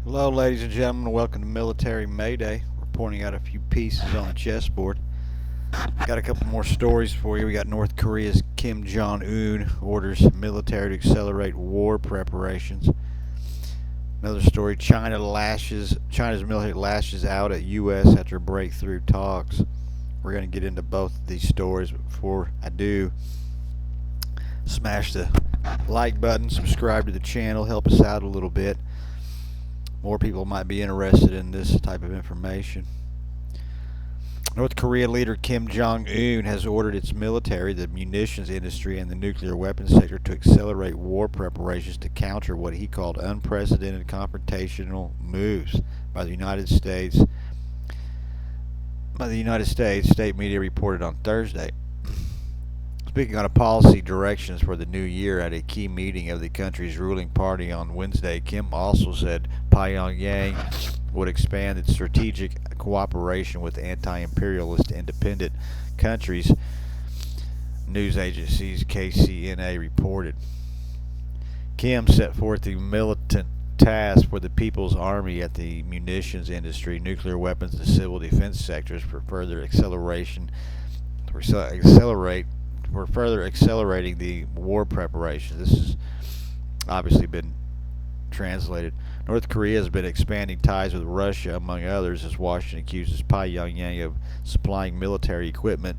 Hello, ladies and gentlemen. Welcome to Military Mayday. We're pointing out a few pieces on the chessboard. Got a couple more stories for you. We got North Korea's Kim Jong Un orders military to accelerate war preparations. Another story: China's military lashes out at U.S. after breakthrough talks. We're going to get into both of these stories, but before I do, smash the like button, subscribe to the channel, help us out a little bit. More people might be interested in this type of information. North Korea leader Kim Jong Un has ordered its military, the munitions industry, and the nuclear weapons sector to accelerate war preparations to counter what he called unprecedented confrontational moves by the United States. State media reported on Thursday. Speaking on policy directions for the new year at a key meeting of the country's ruling party on Wednesday, Kim also said Pyongyang would expand its strategic cooperation with anti-imperialist independent countries, news agencies KCNA reported. Kim set forth the militant task for the People's Army at the munitions industry, nuclear weapons, and civil defense sectors for further accelerating the war preparations. This has obviously been translated. North Korea has been expanding ties with Russia, among others, as Washington accuses Pyongyang of supplying military equipment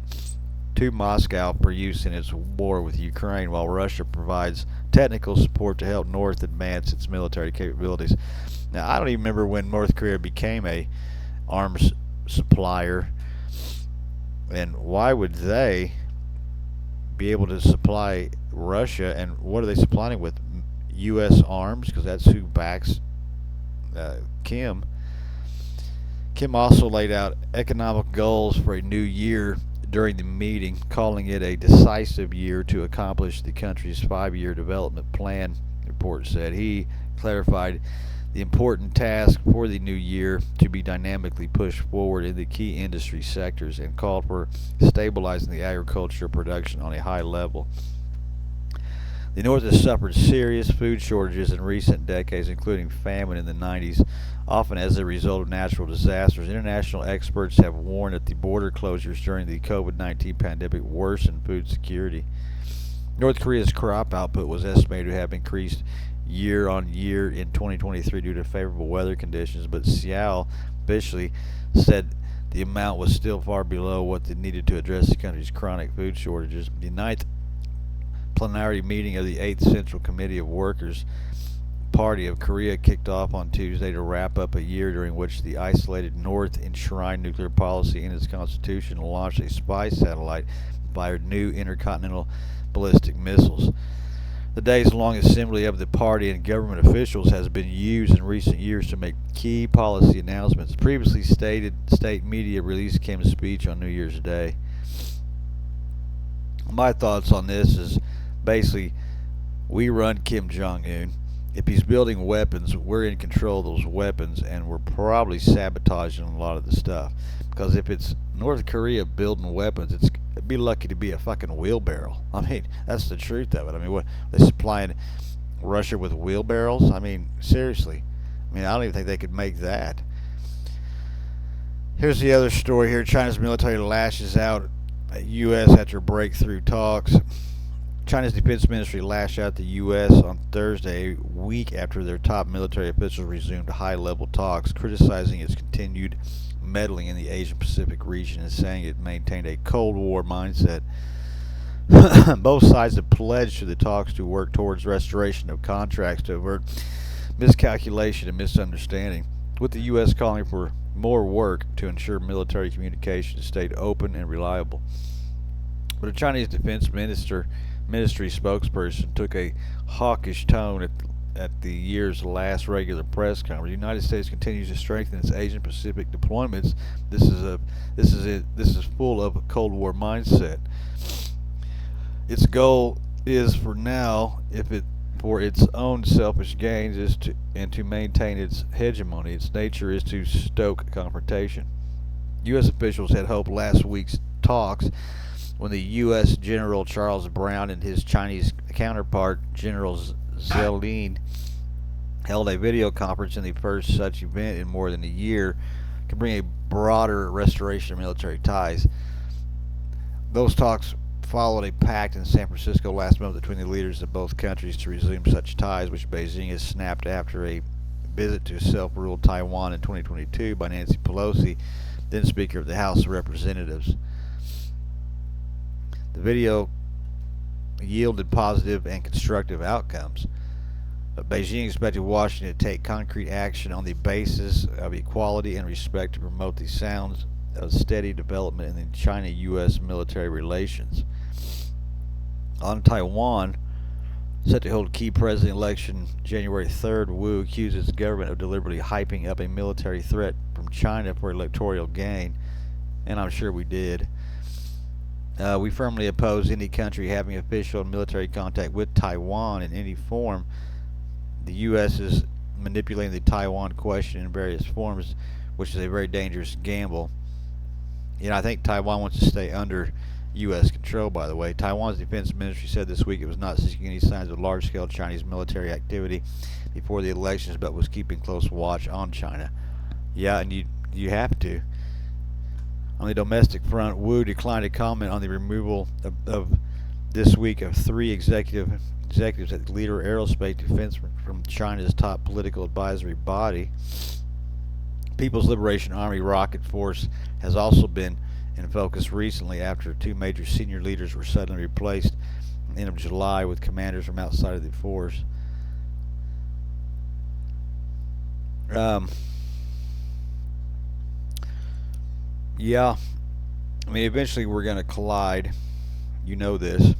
to Moscow for use in its war with Ukraine, while Russia provides technical support to help North advance its military capabilities. Now, I don't even remember when North Korea became a arms supplier, and why would they be able to supply Russia, and what are they supplying with? U.S. arms, because that's who backs Kim. Kim also laid out economic goals for a new year during the meeting, calling it a decisive year to accomplish the country's 5-year development plan, the report said. He clarified the important task for the new year to be dynamically pushed forward in the key industry sectors and called for stabilizing the agriculture production on a high level. The North has suffered serious food shortages in recent decades, including famine in the 90s, often as a result of natural disasters. International experts have warned that the border closures during the COVID-19 pandemic worsened food security. North Korea's crop output was estimated to have increased year on year in 2023 due to favorable weather conditions, but Seoul officially said the amount was still far below what they needed to address the country's chronic food shortages. The ninth plenary meeting of the 8th Central Committee of Workers' Party of Korea kicked off on Tuesday to wrap up a year during which the isolated North enshrined nuclear policy in its constitution and launched a spy satellite and fired new intercontinental ballistic missiles. The days-long assembly of the party and government officials has been used in recent years to make key policy announcements. Previously stated, state media released Kim's speech on New Year's Day. My thoughts on this is basically, we run Kim Jong Un. If he's building weapons, we're in control of those weapons, and we're probably sabotaging a lot of the stuff. Because if it's North Korea building weapons, it'd be lucky to be a fucking wheelbarrow. I mean, that's the truth of it. I mean, what, they supplying Russia with wheelbarrows? I mean, seriously. I mean, I don't even think they could make that. Here's the other story here. China's military lashes out at U.S. after breakthrough talks. China's defense ministry lashed out the U.S. on Thursday, a week after their top military officials resumed high-level talks, criticizing its continued meddling in the Asia-Pacific region and saying it maintained a Cold War mindset. Both sides have pledged to the talks to work towards restoration of contracts to avert miscalculation and misunderstanding, with the U.S. calling for more work to ensure military communications stayed open and reliable. But a Chinese defense ministry spokesperson took a hawkish tone at the year's last regular press conference. The United States continues to strengthen its Asian Pacific deployments. This is full of a Cold War mindset. Its goal is, for now, for its own selfish gains, to maintain its hegemony. Its nature is to stoke confrontation. U.S. officials had hoped last week's talks, when the U.S. General Charles Brown and his Chinese counterpart, General Zelensky, held a video conference in the first such event in more than a year, can bring a broader restoration of military ties. Those talks followed a pact in San Francisco last month between the leaders of both countries to resume such ties, which Beijing has snapped after a visit to self-ruled Taiwan in 2022 by Nancy Pelosi, then Speaker of the House of Representatives. The video yielded positive and constructive outcomes, but Beijing expected Washington to take concrete action on the basis of equality and respect to promote the sounds of steady development in the China-U.S. military relations. On Taiwan, set to hold a key president election January 3rd, Wu accused its government of deliberately hyping up a military threat from China for electoral gain, and I'm sure we did. We firmly oppose any country having official and military contact with Taiwan in any form. The U.S. is manipulating the Taiwan question in various forms, which is a very dangerous gamble. I think Taiwan wants to stay under U.S. control, by the way. Taiwan's defense ministry said this week it was not seeking any signs of large-scale Chinese military activity before the elections, but was keeping close watch on China. Yeah, and you have to. On the domestic front, Wu declined to comment on the removal of this week of three executives at the Leader Aerospace Defense from China's top political advisory body. People's Liberation Army Rocket Force has also been in focus recently after two major senior leaders were suddenly replaced at the end of July with commanders from outside of the force. Yeah, I mean, eventually we're going to collide. You know this.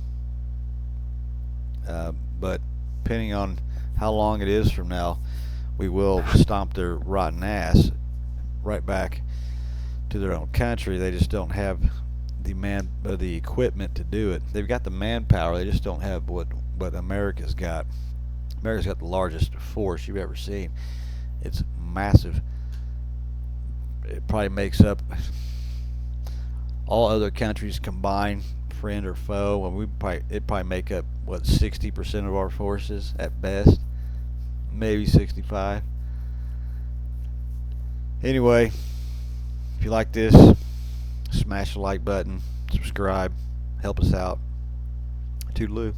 But depending on how long it is from now, we will stomp their rotten ass right back to their own country. They just don't have the equipment to do it. They've got the manpower. They just don't have what America's got. America's got the largest force you've ever seen. It's massive. It probably makes up all other countries combined, friend or foe. And it probably make up 60% of our forces at best, maybe 65. Anyway, if you like this, smash the like button, subscribe, help us out. Toodaloo.